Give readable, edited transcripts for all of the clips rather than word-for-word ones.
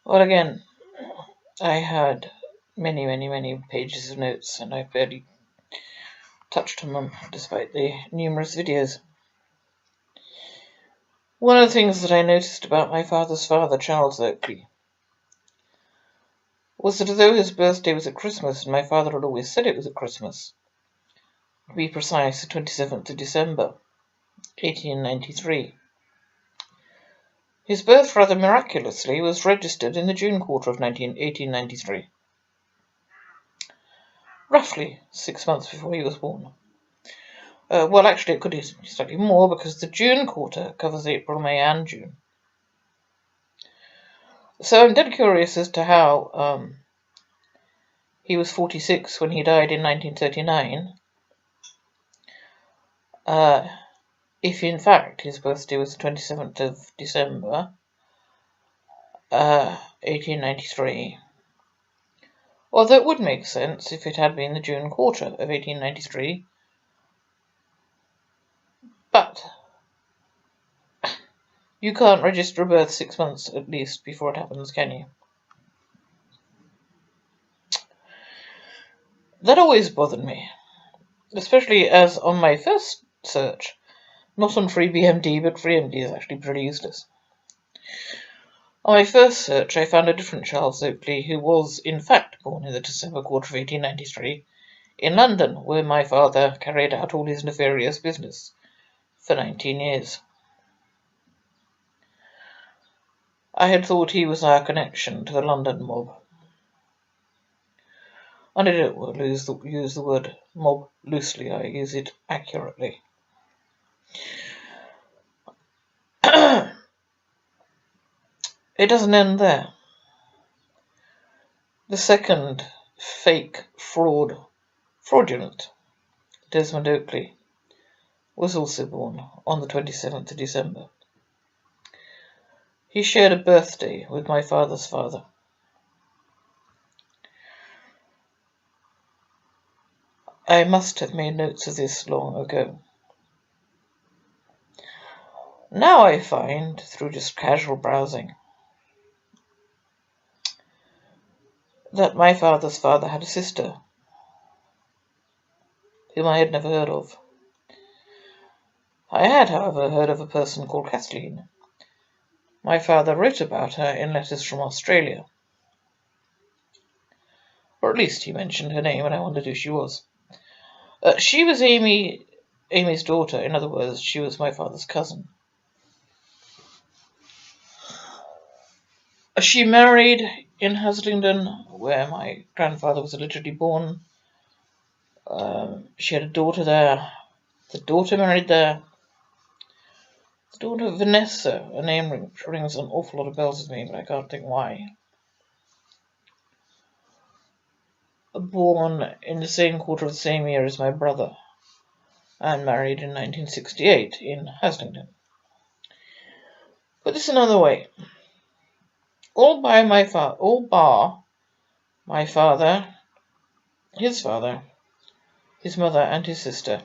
Well, again, I had many pages of notes, and I barely touched on them, despite the numerous videos. One of the things that I noticed about my father's father, Charles Oakley, was that although his birthday was at Christmas, and my father had always said it was at Christmas, to be precise, the 27th of December, 1893, his birth, rather miraculously, was registered in the June quarter of 1893, roughly 6 months before he was born. Well, actually, it could be slightly more, because the June quarter covers April, May, and June. So I'm dead curious as to how he was 46 when he died in 1939. If in fact his birthday was the 27th of December, 1893. Although it would make sense if it had been the June quarter of 1893. But you can't register a birth 6 months at least before it happens, can you? That always bothered me, especially as on my first search, not on FreeBMD, but FreeMD is actually pretty useless. On my first search, I found a different Charles Oakley, who was in fact born in the December quarter of 1893, in London, where my father carried out all his nefarious business for 19 years. I had thought he was our connection to the London mob. And I don't use the word mob loosely, I use it accurately. It doesn't end there. The second fake fraudulent Desmond Oakley was also born on the 27th of December. He shared a birthday with my father's father. I must have made notes of this long ago. Now I find, through just casual browsing, that my father's father had a sister, whom I had never heard of. I had, however, heard of a person called Kathleen. My father wrote about her in letters from Australia. Or at least he mentioned her name, and I wondered who she was. She was Amy's daughter. In other words, she was my father's cousin. She married in Haslingden, where my grandfather was allegedly born. She had a daughter there. The daughter married there. The daughter Vanessa, a name rings an awful lot of bells with me, but I can't think why. Born in the same quarter of the same year as my brother, and married in 1968 in Haslingden. Put this another way. All bar my father, his mother, and his sister.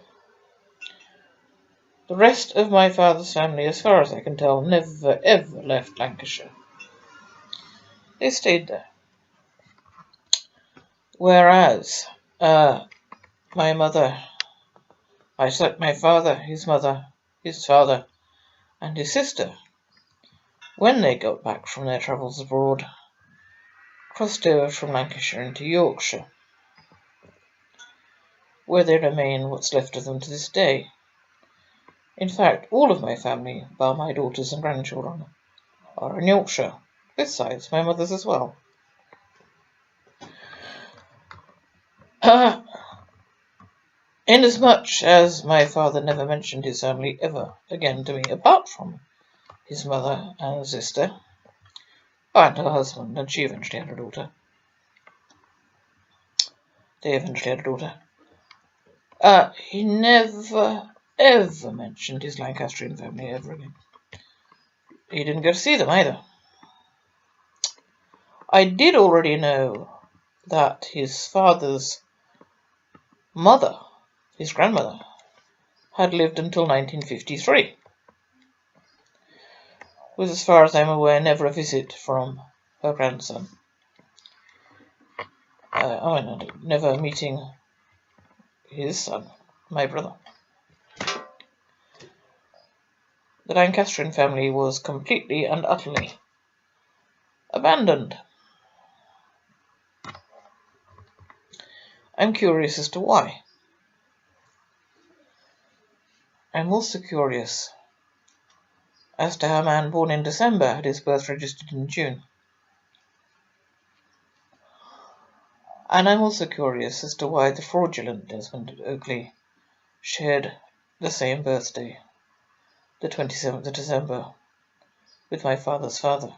The rest of my father's family, as far as I can tell, never ever left Lancashire. They stayed there. Whereas my father, his mother, his father, and his sister, when they got back from their travels abroad, crossed over from Lancashire into Yorkshire, where they remain what's left of them to this day. In fact, all of my family, bar my daughters and grandchildren, are in Yorkshire, both sides, my mother's as well. Inasmuch as my father never mentioned his family ever again to me, apart from his mother and sister, and her husband, and she eventually had a daughter. They eventually had a daughter. He never ever mentioned his Lancastrian family ever again. He didn't go to see them either. I did already know that his father's mother, his grandmother, had lived until 1953. With, as far as I'm aware, never a visit from her grandson. And never meeting his son, my brother. The Lancastrian family was completely and utterly abandoned. I'm curious as to why. I'm also curious as to how a man born in December had his birth registered in June. And I'm also curious as to why the fraudulent Desmond Oakley shared the same birthday, the 27th of December, with my father's father.